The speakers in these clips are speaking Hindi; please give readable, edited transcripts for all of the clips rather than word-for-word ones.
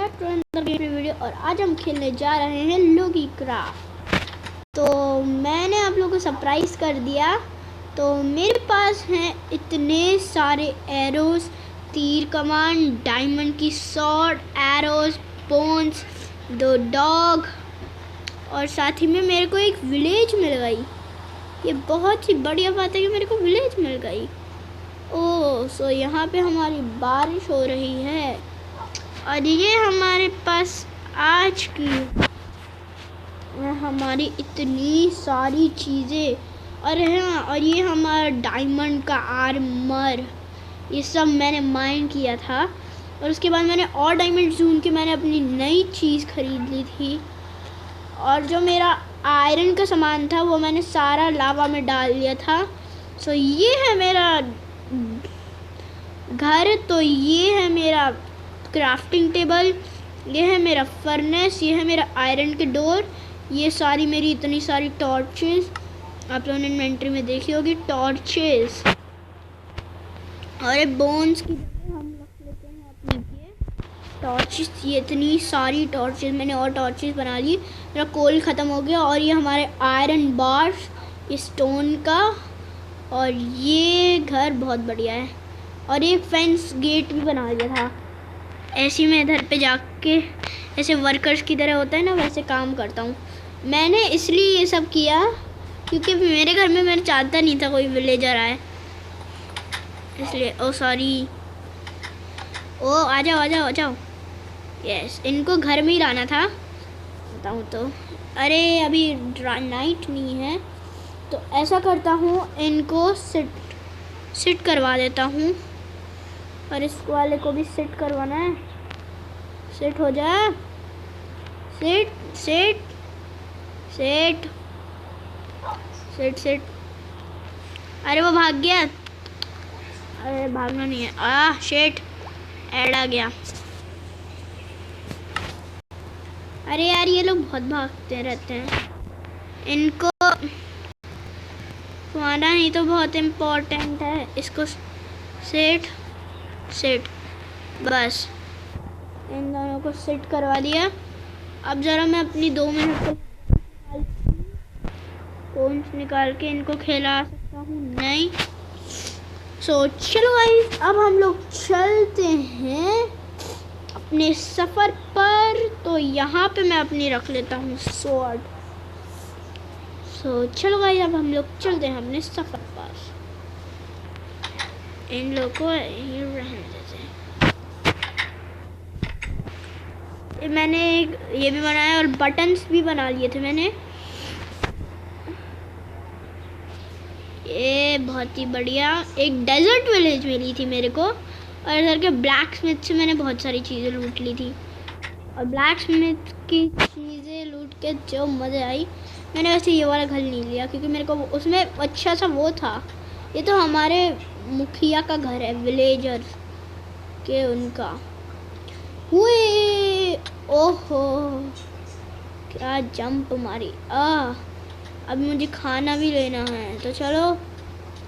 Back to another game video. और आज हम खेलने जा रहे हैं लोगी क्राफ्ट। तो मैंने आप लोगों को सरप्राइज़ कर दिया। तो मेरे पास हैं इतने सारे एरोज, तीर कमान, डायमंड की स्वॉर्ड, एरोज, बोन्स, 2 डॉग और साथ ही में मेरे को एक विलेज मिल गई। ये बहुत ही बढ़िया बात है कि मेरे को विलेज मिल गई। ओह सो यहाँ पे हमारी बारिश हो रही है। और ये हमारे पास आज की हमारी इतनी सारी चीज़ें। और हाँ, और ये हमारा डायमंड का आर्मर, ये सब मैंने माइन किया था। और उसके बाद मैंने और डायमंड ढूंढ के मैंने अपनी नई चीज़ खरीद ली थी। और जो मेरा आयरन का सामान था वो मैंने सारा लावा में डाल दिया था। सो ये है मेरा घर। तो ये है मेरा क्राफ्टिंग टेबल, ये है मेरा फर्नेस, ये है मेरा आयरन के डोर, ये सारी मेरी इतनी सारी टॉर्चेस आप लोगों ने इन्वेंटरी में देखी होगी, टॉर्चेस। और ये बोन्स की जगह हम रख लेते हैं अपनी ये टॉर्चेस। ये इतनी सारी टॉर्चेस मैंने और टॉर्चेस बना ली। मेरा कोल ख़त्म हो गया। और ये हमारे आयरन बार्स, ये स्टोन का। और ये घर बहुत बढ़िया है। और एक फेंस गेट भी बना दिया था। ऐसे मैं इधर पे जाके ऐसे वर्कर्स की तरह होता है ना, वैसे काम करता हूँ। मैंने इसलिए ये सब किया क्योंकि मेरे घर में मैं चाहता नहीं था कोई विलेजर आए, इसलिए। ओ सॉरी, ओ आ जाओ आ जाओ आ जाओ। यस, इनको घर में ही लाना था बताऊँ तो। अरे अभी नाइट नहीं है तो ऐसा करता हूँ, इनको सिट करवा देता हूँ। और इस वाले को भी सेट करवाना है। सेट हो जा, set set set set set. अरे वो भाग गया। अरे भागना नहीं है। शेट, ऐड आ गया। अरे यार ये लोग बहुत भागते रहते हैं। इनको मारना ही तो बहुत इम्पोर्टेंट है। इसको सेट सेट, बस इन दोनों को सेट करवा दिया। अब ज़रा मैं अपनी 2 मिनट को कोन्स निकाल के इनको खिला सकता हूँ नहीं। सो चलो गाइस, अब हम लोग चलते हैं अपने सफ़र पर। तो यहाँ पे मैं अपनी रख लेता हूँ स्वॉर्ड। सो चलो गाइस, अब हम लोग चलते हैं अपने सफ़र पर। इन लोगों को रहने देते हैं। मैंने ये भी बनाया और बटन्स भी बना लिए थे मैंने। ये बहुत ही बढ़िया एक डेजर्ट विलेज मिली थी मेरे को। और इधर के ब्लैक स्मिथ से मैंने बहुत सारी चीज़ें लूट ली थी। और ब्लैक स्मिथ की चीज़ें लूट के जो मज़ा आई। मैंने वैसे ये वाला घर नहीं लिया क्योंकि मेरे को उसमें अच्छा सा वो था। ये तो हमारे मुखिया का घर है, विलेजर के, उनका। हुए ओहो, क्या जंप मारी। अब मुझे खाना भी लेना है। तो चलो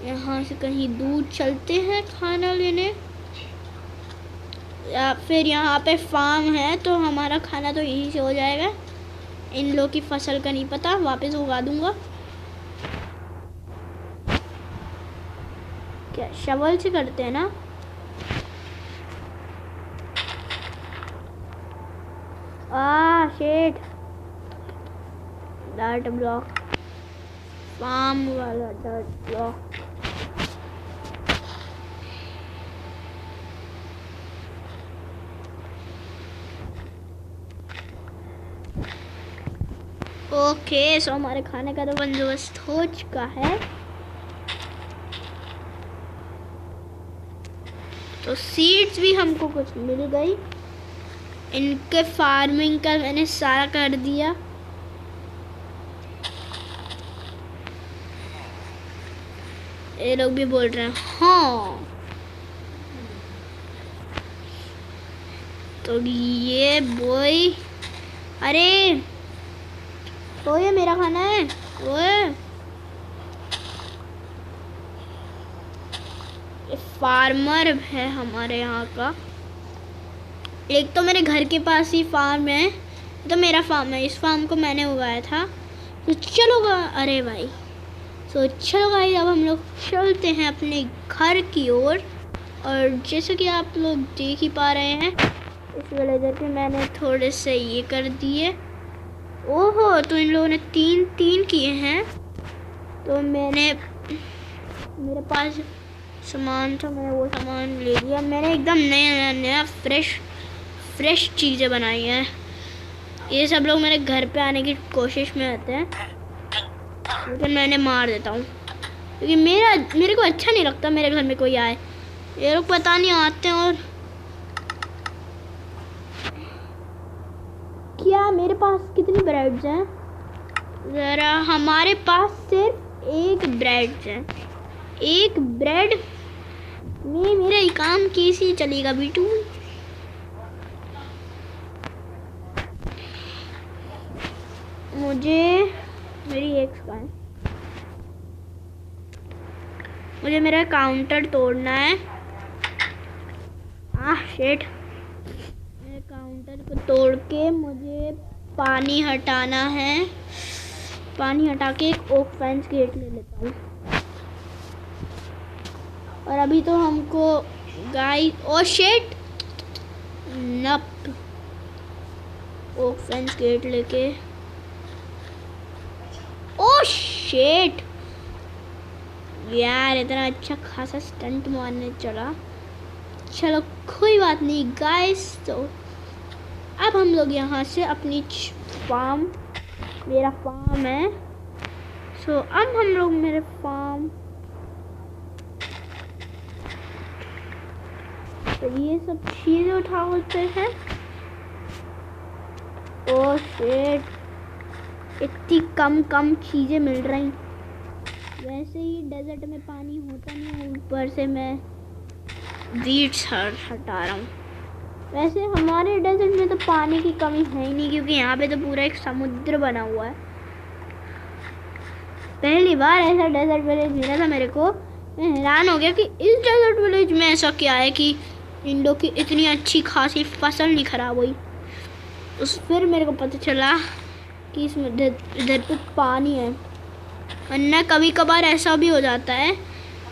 यहाँ से कहीं दूर चलते हैं खाना लेने। या फिर यहाँ पे फार्म है तो हमारा खाना तो यहीं से हो जाएगा। इन लोगों की फसल का नहीं पता, वापस उगा दूंगा। क्या शवल से करते हैं ना? शेट, डार्ट ब्लॉक, फार्म वाला डार्ट ब्लॉक। ओके, सो हमारे खाने का तो बंदोबस्त हो चुका है। तो सीड्स भी हमको कुछ मिल गई। इनके फार्मिंग का मैंने सारा कर दिया। ये लोग भी बोल रहे हैं हाँ। तो ये बॉय, अरे तो ये मेरा खाना है। ओए, ये फार्मर है हमारे यहाँ का। एक तो मेरे घर के पास ही फार्म है, तो मेरा फार्म है, इस फार्म को मैंने उगाया था। तो चलो अरे भाई, तो चलो भाई अब हम लोग चलते हैं अपने घर की ओर। और जैसे कि आप लोग देख ही पा रहे हैं, इस विलेजर पे मैंने थोड़े से ये कर दिए। ओहो, तो इन लोगों ने 3 किए हैं। तो मेरे पास सामान था, मैंने वो सामान ले लिया। मैंने एकदम नया फ्रेश चीज़ें बनाई हैं। ये सब लोग मेरे घर पे आने की कोशिश में आते हैं, लेकिन मैंने मार देता हूँ, क्योंकि मेरे को अच्छा नहीं लगता मेरे घर में कोई आए। ये लोग पता नहीं आते हैं। और क्या मेरे पास कितनी ब्रेड्स हैं? ज़रा, हमारे पास सिर्फ एक ब्रेड है। एक ब्रेड में मेरा ये काम कैसे चलेगा बीटू? मुझे मेरा काउंटर तोड़ना है। शिट, मेरे काउंटर को तोड़ के मुझे पानी हटाना है। पानी हटा के एक ओक फेंस गेट ले लेता हूँ। और अभी तो हमको oh shit, nope, oak fence gate लेके, ओ शिट यार, इतना अच्छा खासा स्टंट मारने चला। चलो कोई बात नहीं गाइस। तो अब हम लोग यहाँ से अपनी फार्म, मेरा फार्म है, सो अब हम लोग मेरे फार्म, तो ये सब चीज़ें उठाते हैं। ओह शिट, इतनी कम चीज़ें मिल रही। वैसे ही डेजर्ट में पानी होता नहीं, ऊपर से मैं वीड्स हटा रहा हूँ। वैसे हमारे डेजर्ट में तो पानी की कमी है ही नहीं, क्योंकि यहाँ पे तो पूरा एक समुद्र बना हुआ है। पहली बार ऐसा डेजर्ट विलेज मिला था मेरे को। मैं हैरान हो गया कि इस डेजर्ट विलेज में ऐसा क्या है कि इन लोग की इतनी अच्छी खासी फसल नहीं खराब हुई। फिर मेरे को पता चला कि इसमें इधर पे पानी है। वरना कभी कभार ऐसा भी हो जाता है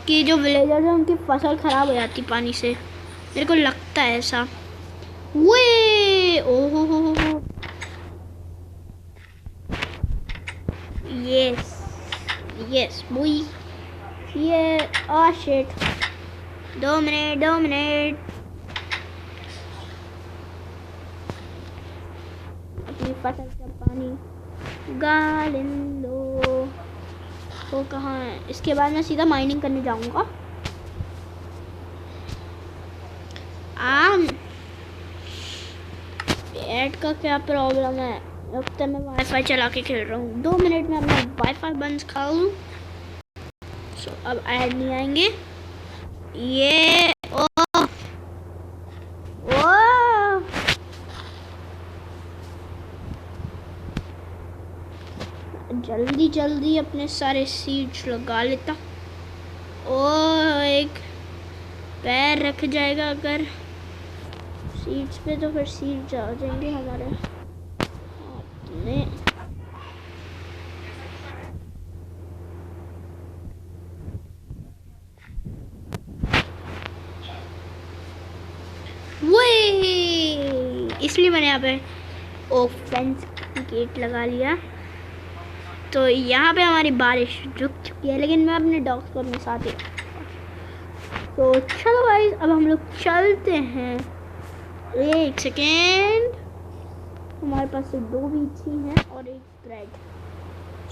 कि जो विलेजर्स हैं उनकी फसल खराब हो जाती पानी से, मेरे को लगता है ऐसा। वे ओहो, यस बॉय, ये शिट, 2 मिनट अपनी फसल का पानी गालन लो। तो कहाँ है? इसके बाद मैं सीधा माइनिंग करने जाऊंगा। पेट का क्या प्रॉब्लम है? अब तक मैं वाईफाई चला के खेल रहा हूँ। 2 मिनट में अपना वाईफाई बंद कर लूँ। अब ऐड नहीं आएंगे। ये जल्दी अपने सारे सीड्स लगा लेता। एक पैर रख जाएगा अगर सीड्स पे, तो फिर सीड्स आ जाएंगे हमारे हाथ में। इसलिए मैंने यहाँ पे ओक फेंस गेट लगा लिया। तो यहाँ पे हमारी बारिश रुक चुकी है, लेकिन मैं अपने डॉग्स को अपने साथ ही तो चलो भाई, अब हम लोग चलते हैं। 1 सेकेंड, हमारे पास से 2 बीच ही हैं और 1 ब्रेड।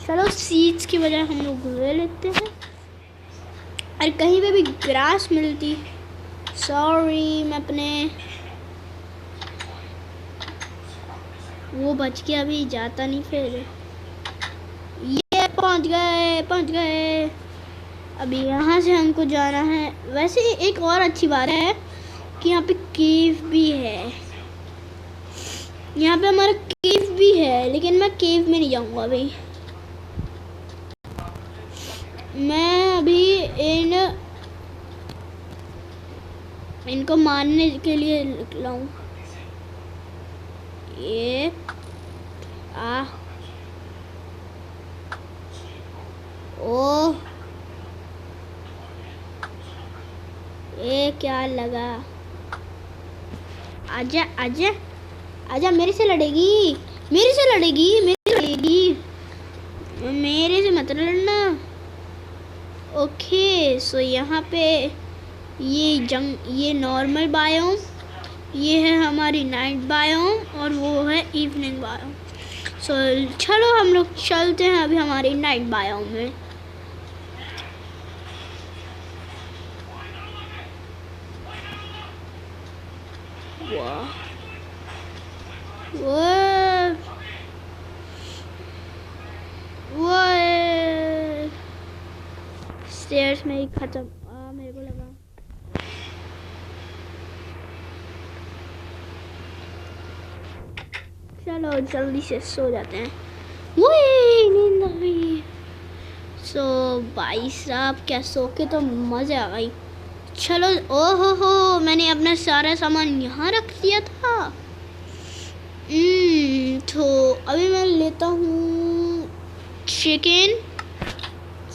चलो सीड्स की वजह हम लोग ले लेते हैं। और कहीं पे भी ग्रास मिलती, सॉरी, मैं अपने वो बच के अभी जाता नहीं। फिर ये पहुंच गए। अभी यहाँ से हमको जाना है। वैसे एक और अच्छी बात है कि यहाँ पे केव भी है। यहाँ पे हमारा केव भी है, लेकिन मैं केव में नहीं जाऊँगा अभी। मैं अभी इनको मारने के लिए निकला हूँ। ये आ ओ ये क्या लगा? आजा आजा आजा, मेरे से लड़ेगी, मेरे से लड़ेगी, मेरे से लड़ेगी, मेरे से मत लड़ना। ओके सो यहाँ पे ये नॉर्मल बायोम, ये है हमारी नाइट बायोम और वो है इवनिंग बायोम। सो चलो हम लोग चलते हैं अभी हमारी नाइट बायोम में। वाह वो स्टेयर्स में ही खत्म। मेरे को लगा चलो जल्दी से सो जाते हैं। वही नींद आ गई। सो भाई साहब क्या सो के तो मज़े आ गई। चलो ओहो हो, मैंने अपना सारा सामान यहाँ रख दिया था। तो अभी मैं लेता हूँ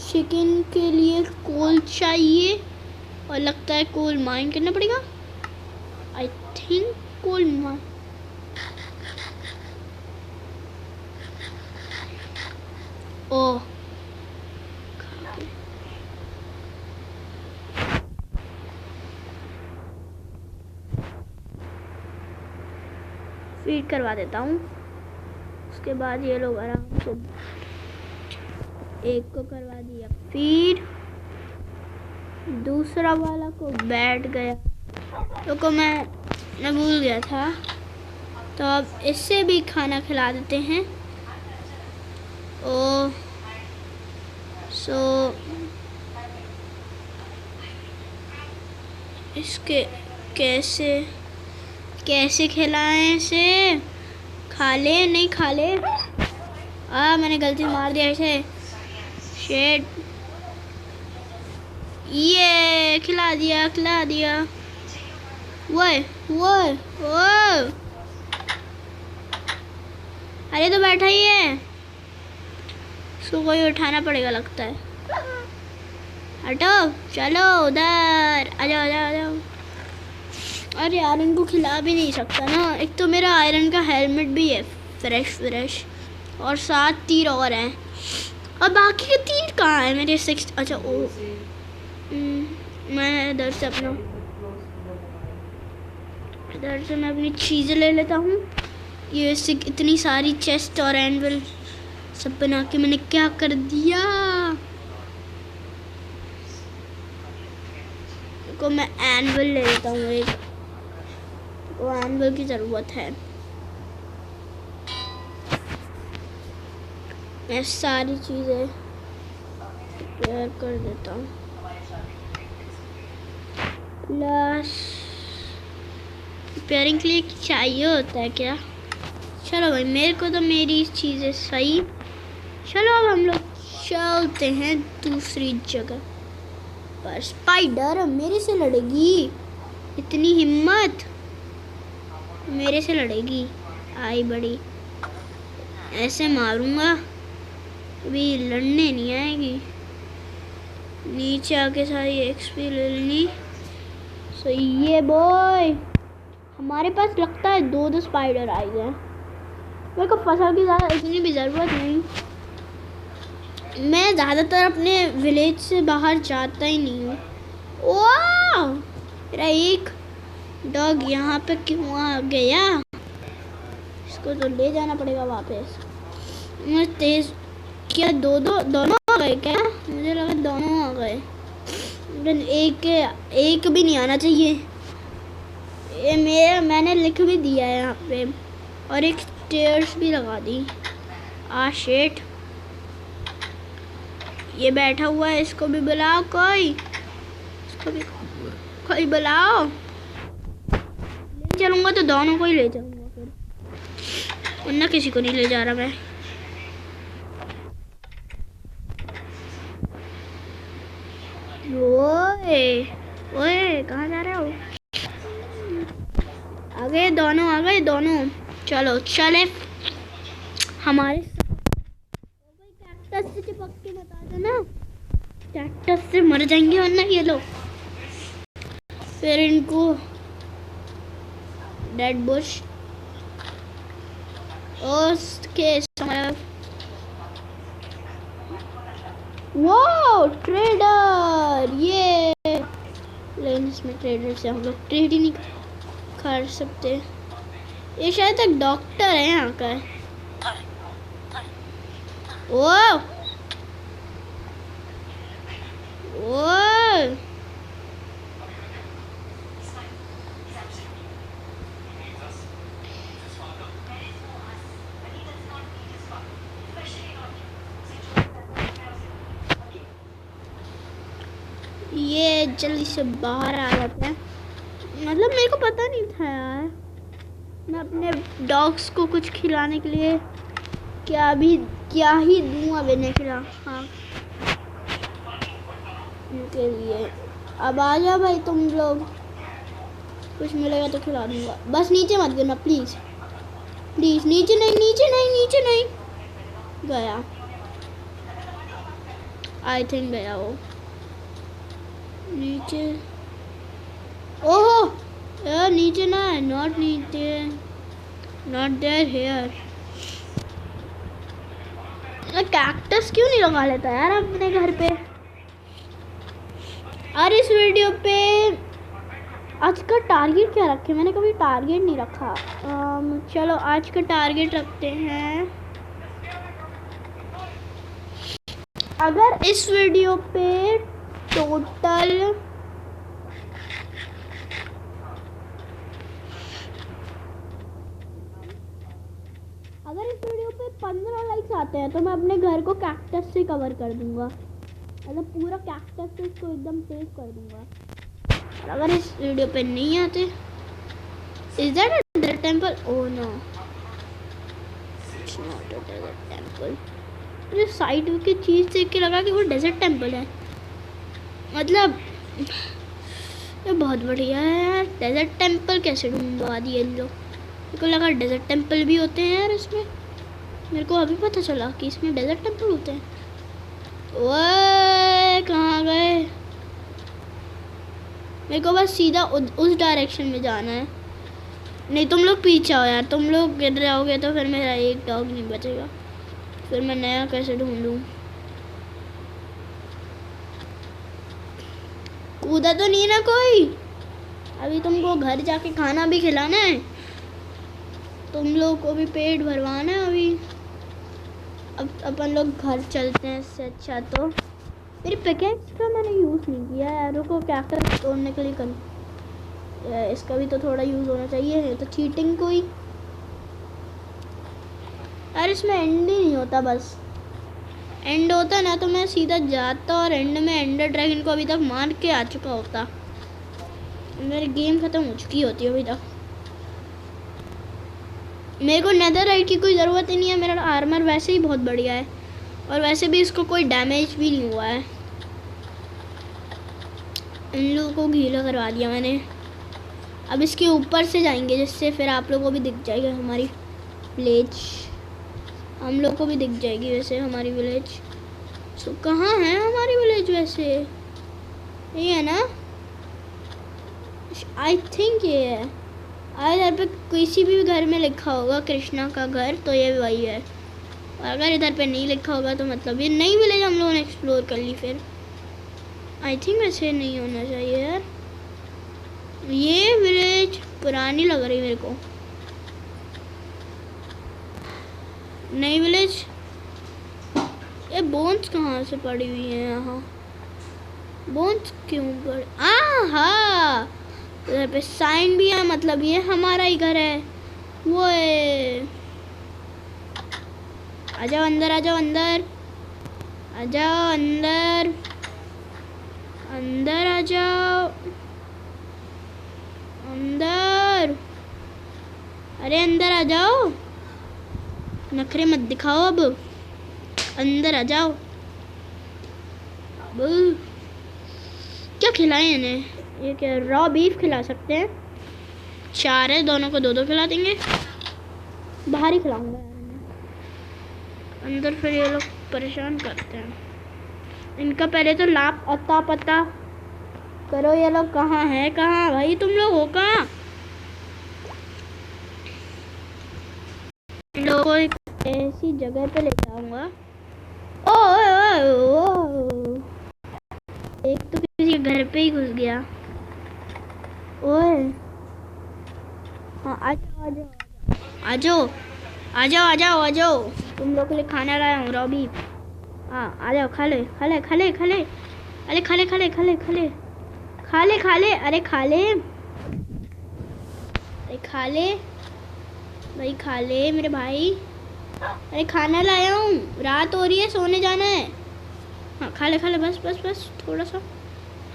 चिकन के लिए कोल चाहिए और लगता है कोल माइन करना पड़ेगा। I think coal mine. Oh feed करवा देता हूँ। उसके बाद ये लोग आराम से, एक को करवा दिया फीड, दूसरा वाला को बैठ गया। तो मैं भूल गया था, तो अब इससे भी खाना खिला देते हैं। ओ सो इसके कैसे खिलाएं इसे? खा ले नहीं खा ले। मैंने गलती मार दिया इसे। शेड ये खिला दिया। वो अरे तो बैठा ही है, इसको कोई उठाना पड़ेगा लगता है। हटो चलो उधर आ जाओ। अरे यार इनको खिला भी नहीं सकता ना। एक तो मेरा आयरन का हेलमेट भी है फ्रेश और 7 तीर और हैं। और बाकी के तीर कहाँ है मेरे? 6। अच्छा मैं इधर से मैं अपनी चीज़ें ले लेता हूँ। ये इतनी सारी चेस्ट और एनविल सब बना के मैंने क्या कर दिया। को मैं एनविल ले लेता हूँ एक, वो एनविल की ज़रूरत है। मैं सारी चीज़ें प्रिपेयर कर देता हूँ। प्लस रिपेयरिंग के लिए चाहिए होता है क्या? चलो भाई, मेरे को तो मेरी चीज़ें सही। चलो अब हम लोग चलते हैं दूसरी जगह पर। स्पाइडर मेरे से लड़ेगी, इतनी हिम्मत मेरे से लड़ेगी। आई बड़ी, ऐसे मारूंगा अभी लड़ने नहीं आएगी। नीचे आके सारी एक्सपी ले लेनी। सो ये बॉय, हमारे पास लगता है 2 स्पाइडर आए गए। मेरे को फसल की ज़्यादा इतनी भी ज़रूरत नहीं। मैं ज़्यादातर अपने विलेज से बाहर जाता ही नहीं हूँ। ओह मेरा एक डॉग यहाँ पे क्यों आ गया? इसको तो ले जाना पड़ेगा वापस। मैं तेज क्या दोनों आ गए क्या? मुझे लगा दोनों आ गए। एक भी नहीं आना चाहिए। ये मैंने लिख भी दिया है यहाँ पे और एक स्टेयर्स भी लगा दी। शेट, ये बैठा हुआ है, इसको भी बुलाओ कोई बुलाओ। ले चलूँगा तो दोनों को ही ले जाऊँगा फिर, वरना किसी को नहीं ले जा रहा मैं। ओए कहाँ जा रहे हो? आ गए दोनों। चलो चले हमारे कैक्टस से चिपक के बता देना, कैक्टस से मर जाएंगे वरना ये लोग। फिर इनको डेड बुश ओके समय। वो ट्रेडर, ये लेकिन इसमें ट्रेडर से हम लोग ट्रेड ही नहीं कर सकते। ये शायद एक डॉक्टर है यहाँ का। ओ ओ ये जल्दी से बाहर आ जाते हैं। मतलब मेरे को पता नहीं था यार, मैं अपने डॉग्स को कुछ खिलाने के लिए क्या ही दूँ अब इन्हें खिला। हाँ इनके लिए अब आ जाओ भाई तुम लोग, कुछ मिलेगा तो खिला दूँगा। बस नीचे मत गिरना प्लीज़ प्लीज़, नीचे नहीं नीचे नहीं नीचे नहीं। गया आई थिंक गया वो नीचे। ओहो यार नीचे ना है, नॉट नीचे, नॉट देयर हेयर। कैक्टस क्यों नहीं लगा लेता यार अपने घर पे। और इस वीडियो पे आज का टारगेट क्या रखे, मैंने कभी टारगेट नहीं रखा। चलो आज का टारगेट रखते हैं, अगर इस वीडियो पे टोटल अगर इस वीडियो पे 15 लाइक्स आते हैं तो मैं अपने घर को कैक्टस से कवर कर दूंगा, मतलब पूरा कैक्टस से इसको एकदम सेव कर दूंगा। और अगर इस वीडियो पे नहीं आते, is that a desert temple? Oh no it's not a desert temple. मुझे साइड की चीज़ देख के लगा कि वो डेजर्ट टेंपल है। मतलब ये बहुत बढ़िया है यार, डेजर्ट टेंपल कैसे ढूंढवा दिए इन लोग। मेरे को लगा डेजर्ट टेंपल भी होते हैं यार इसमें, मेरे को अभी पता चला कि इसमें डेजर्ट टेंपल होते हैं। ओए कहाँ गए, मेरे को बस सीधा उस डायरेक्शन में जाना है। नहीं तुम लोग पीछे आओ यार, तुम लोग गिर जाओगे तो फिर मेरा एक डॉग नहीं बचेगा, फिर मैं नया कैसे ढूंढूं। कूदा तो नहीं ना कोई? अभी तुमको घर जाके खाना भी खिलाना है, तुम लोग को भी पेट भरवाना है अभी। अब अपन लोग घर चलते हैं। इससे अच्छा तो मेरी पिकेक्स का मैंने यूज़ नहीं किया यार, रुको कैक्टस तोड़ने के लिए कर, इसका भी तो थोड़ा यूज़ होना चाहिए। है तो चीटिंग कोई यार, इसमें एंड ही नहीं होता। बस एंड होता ना तो मैं सीधा जाता और एंड में एंडर ड्रैगन को अभी तक मार के आ चुका होता, मेरी गेम ख़त्म हो चुकी होती है अभी तक। मेरे को नेदरराइट की कोई ज़रूरत ही नहीं है, मेरा आर्मर वैसे ही बहुत बढ़िया है और वैसे भी इसको कोई डैमेज भी नहीं हुआ है। इन लोगों को गीला करवा दिया मैंने। अब इसके ऊपर से जाएंगे जिससे फिर आप लोगों को भी दिख जाएगा हमारी विलेज, हम लोग को भी दिख जाएगी वैसे हमारी विलेज। सो कहाँ है हमारी विलेज वैसे? ये है ना, आई थिंक ये है। इधर पे किसी भी घर में लिखा होगा कृष्णा का घर, तो ये वही है। और अगर इधर पे नहीं लिखा होगा तो मतलब ये नई विलेज हम लोगों ने एक्सप्लोर कर ली। फिर आई थिंक ऐसे नहीं होना चाहिए यार, ये विलेज पुरानी लग रही मेरे को। नई विलेज, ये बोन्स कहाँ से पड़ी हुई है यहाँ? बोन्स क्यों पड़े? हाँ इधर पे साइन भी है, मतलब ये हमारा ही घर है। वो आ जाओ अंदर, आ जाओ अंदर, आ जाओ अंदर, अंदर आ जाओ अंदर, अरे अंदर आ जाओ, नखरे मत दिखाओ, अब अंदर आ जाओ। अब क्या खिलाएं इन्हें? ये क्या रॉ बीफ खिला सकते हैं, 4 है, दोनों को 2-2 खिला देंगे। बाहर ही खिलाऊंगा यार मैं। अंदर फिर ये लोग परेशान करते हैं। इनका पहले तो लाप अता पता करो। ये लोग कहाँ है? कहाँ भाई तुम लोग हो? कहाँ? इन लोगों को एक ऐसी जगह पे ले जाऊंगा। ओ, एक तो किसी के घर पे ही घुस गया। ओए हाँ, आ जाओ आ जाओ आ जाओ आ जाओ। तुम लोग के लिए खाना लाया हूँ रॉबी। हाँ आ जाओ, खा ले खा ले खा ले खा ले। अरे खा ले खा ले खा ले खा ले खा ले खा ले। अरे खा ले, अरे खा ले भाई, खा ले मेरे भाई। अरे खाना लाया हूँ, रात हो रही है, सोने जाना है। हाँ खा ले बस बस बस थोड़ा सा।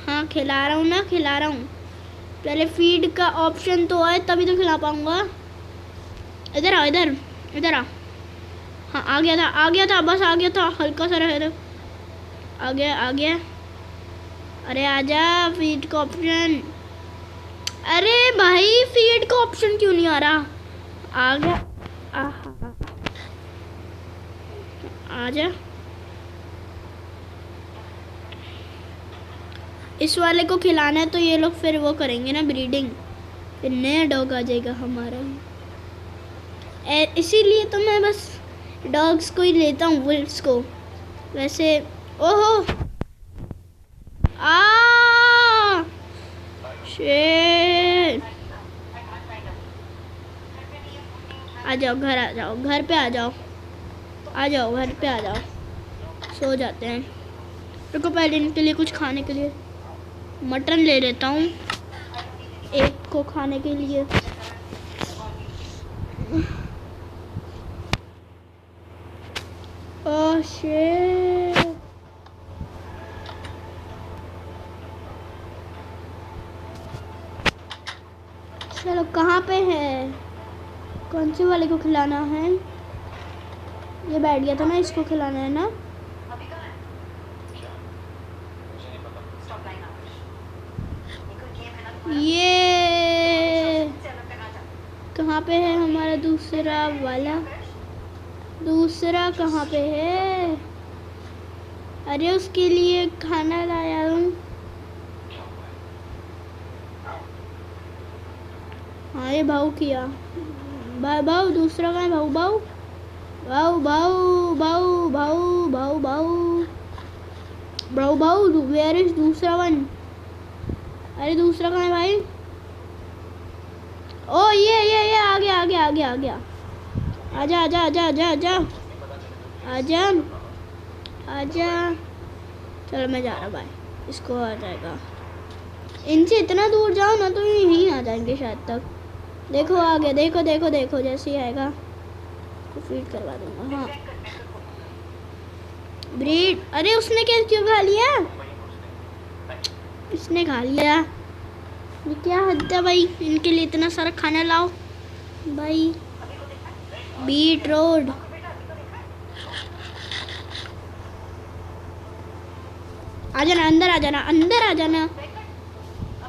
हाँ खिला रहा हूँ ना, खिला रहा हूँ। पहले फीड का ऑप्शन तो है तभी तो खिला पाऊंगा। इधर आ, इधर इधर आ। हाँ आ गया था बस आ गया था, हल्का सा रह आ गया। अरे आजा, फीड का ऑप्शन। अरे भाई फीड का ऑप्शन क्यों नहीं आ रहा? आ गया। आजा, इस वाले को खिलाना है तो ये लोग फिर वो करेंगे ना ब्रीडिंग, फिर नया डॉग आ जाएगा हमारा। इसीलिए तो मैं बस डॉग्स को ही लेता हूँ, वुल्फ्स को। वैसे ओहो शिट। आ जाओ घर, आ जाओ घर पे, आ जाओ घर पे आ जाओ। सो जाते हैं। रुको पहले इनके लिए कुछ खाने के लिए मटन ले लेता हूँ, एक को खाने के लिए। Oh shit. चलो कहाँ पे है? कौन से वाले को खिलाना है? ये बैठ गया था ना, इसको खिलाना है ना। ये कहाँ पे है हमारा दूसरा वाला? दूसरा कहाँ पे है? अरे उसके लिए खाना लाया हूँ। हाँ ये भाऊ किया। भाऊ दूसरा कहाँ है? भाऊ वेयर इज दूसरा वन? अरे दूसरा कहाँ है भाई? ओ ये आ गया। आजा। चलो मैं जा रहा भाई, इसको आ जाएगा। इनसे इतना दूर जाओ ना तो यहीं आ जाएंगे शायद तक। देखो आ गया, देखो जैसे ही आएगा तो फीड करवा दूंगा। हाँ ब्रीड। अरे उसने क्यों खा लिया? इसने खा लिया। ये क्या हद है भाई, इनके लिए इतना सारा खाना लाओ भाई। Beat road. आ जाना, अंदर आ जाना।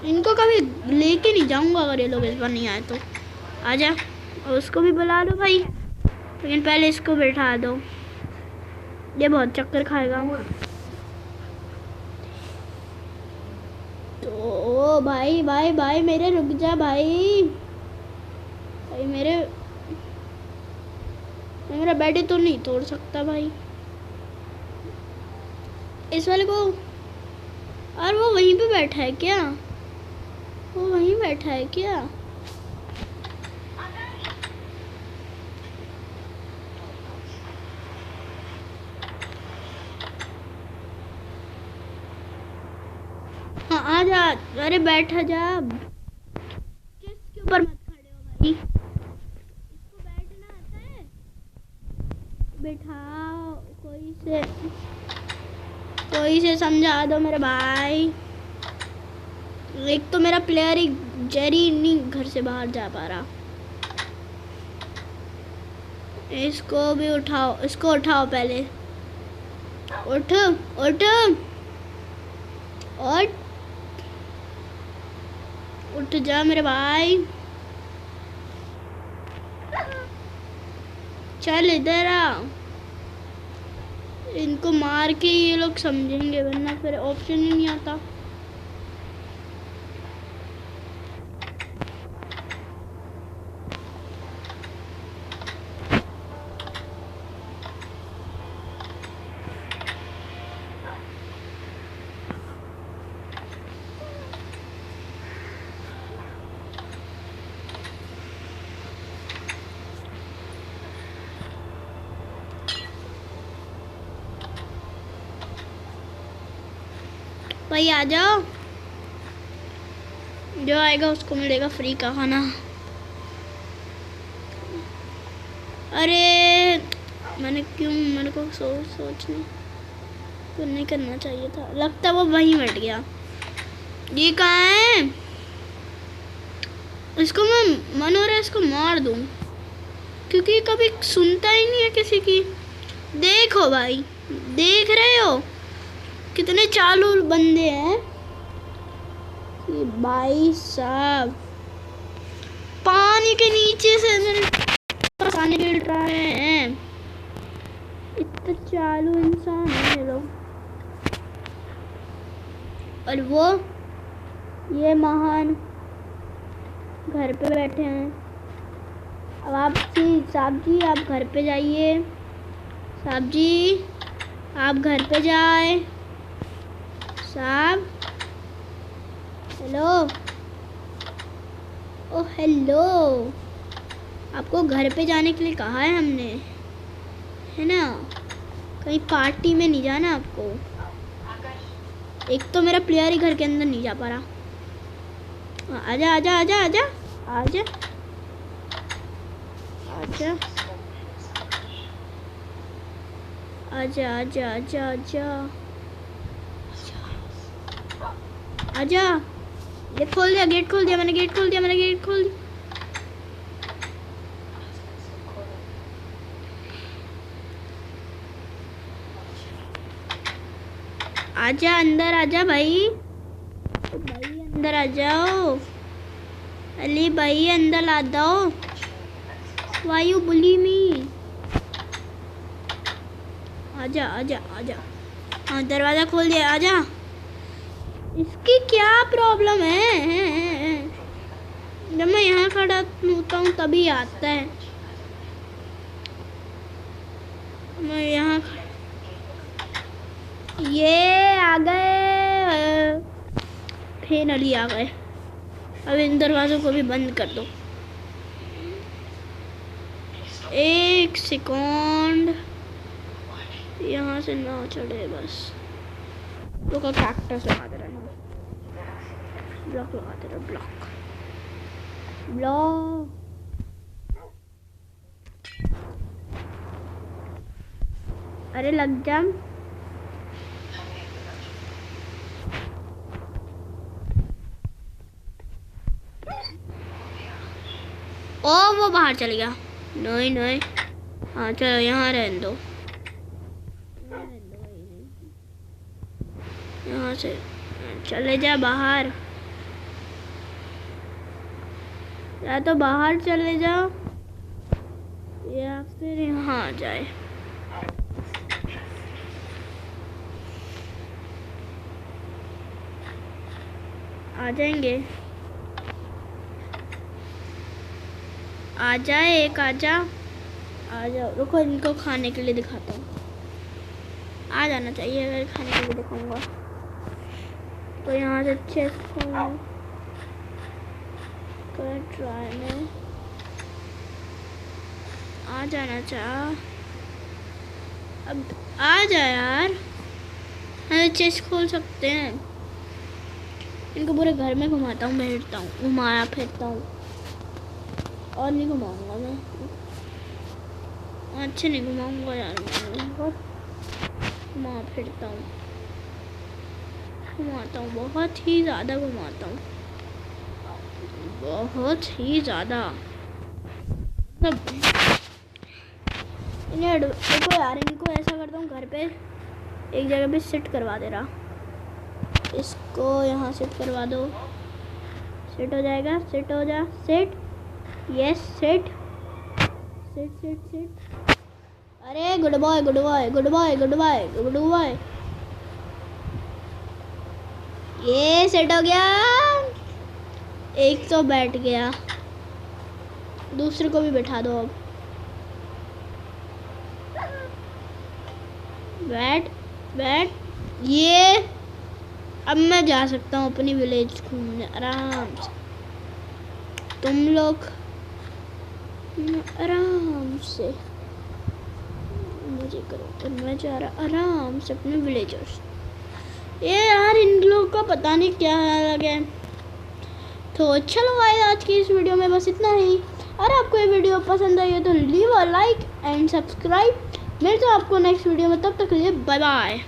इनको कभी लेके नहीं जाऊंगा अगर ये लोग इस बार नहीं आए तो। आजा, और उसको भी बुला लो भाई, लेकिन पहले इसको बैठा दो, ये बहुत चक्कर खाएगा। तो भाई मेरे रुक जा भाई मेरा बेड तो नहीं तोड़ सकता भाई इस वाले को। और वो वहीं पे बैठा है क्या? हाँ आ जा। अरे बैठा जा, किसके ऊपर मत खड़े हो भाई। इसको बैठना आता है? बैठाओ, कोई से समझा दो मेरे भाई। एक तो मेरा प्लेयर ही जेरी नहीं घर से बाहर जा पा रहा। इसको भी उठाओ, इसको उठाओ पहले। उठ उठ जा मेरे भाई। चल इधर आ, इनको मार के ये लोग समझेंगे, वरना फिर ऑप्शन ही नहीं आता। भाई आ जाओ, जो आएगा उसको मिलेगा फ्री का खाना। अरे मेरे को सोचने तो नहीं करना चाहिए था, लगता वो वहीं बैठ गया। ये कहाँ है? इसको मैं मन हो रहा है इसको मार दूं, क्योंकि कभी सुनता ही नहीं है किसी की। देखो भाई, देख रहे हो कितने चालू बंदे हैं ये भाई साहब। पानी के नीचे से मेरे पानी गिर रहे हैं, इतने चालू इंसान है ये लोग। और वो ये महान घर पे बैठे हैं। अब आप साहब जी आप घर पे जाइए, साहब जी आप घर पे जाए साहब। हेलो, ओ हेलो, आपको घर पे जाने के लिए कहा है हमने, है ना? कहीं पार्टी में नहीं जाना आपको। एक तो मेरा प्लेयर ही घर के अंदर नहीं जा पा रहा। आजा आजा आजा आजा आजा आजा आजा आजा आजा आजा आजा। ये खोल दिया, गेट खोल दिया मैंने, गेट खोल दिया मैंने, गेट खोल दिया। आजा अंदर आजा भाई, भाई अंदर आ जाओ। अली भाई अंदर आ जाओ। वाई यू बुली मी? आजा आजा आजा। हाँ दरवाजा खोल दिया, आजा। इसकी क्या प्रॉब्लम है? जब मैं यहाँ खड़ा होता हूँ तभी आता है। मैं यहाँ ये आ गए, फिर अली आ गए। अब इन दरवाज़ों को भी बंद कर दो। एक सेकंड, यहाँ से ना चढ़े बस। तो का कैक्टस लगा दे रहा है, ब्लॉक लगा दे रहा, ब्लॉक ब्लॉक। अरे लग जा। ओ वो बाहर चल गया। नहीं नहीं, हाँ चलो यहाँ रहने दो, यहाँ से चले जा बाहर, या तो बाहर चले जाओ या फिर यहाँ आ जाए। आ जाएंगे, आ जाए एक, आ जा, आ जाओ। रुको इनको खाने के लिए दिखाता हूँ। आ जाना चाहिए, अगर खाने के लिए दिखाऊंगा तो। यहाँ से चेस्ट ट्राई में आ जाना चाह। अब आ जा यार, हम चेस्ट खोल सकते हैं। इनको पूरे घर में घुमाता हूँ, बैठता हूँ, घुमाया फिरता हूँ। और नहीं घुमाऊंगा मैं, अच्छे नहीं घुमाऊंगा यार, मैं घुमा फिरता हूँ, घुमाता हूँ, बहुत ही ज़्यादा घुमाता हूँ, बहुत ही ज़्यादा। देखो यार, इनको ऐसा करता हूँ, घर पे एक जगह पे सेट करवा दे रहा। इसको यहाँ सेट करवा दो, सेट हो जाएगा, सेट हो जा, set, yes set, set set set. अरे good boy good boy good boy good boy good boy. ये सेट हो गया, एक तो बैठ गया, दूसरे को भी बैठा दो। अब बैठ बैठ। ये अब मैं जा सकता हूँ अपनी विलेज घूमने आराम से। तुम लोग आराम से मजे करो और मैं जा रहा आराम से अपने विलेजर्स। ये यार इन लोगों का पता नहीं क्या हाल है। तो चलो गाइस, आज की इस वीडियो में बस इतना ही। अगर आपको ये वीडियो पसंद आई है तो leave a like and subscribe. मिलते हैं आपको नेक्स्ट वीडियो में, तब तक के लिए बाय बाय।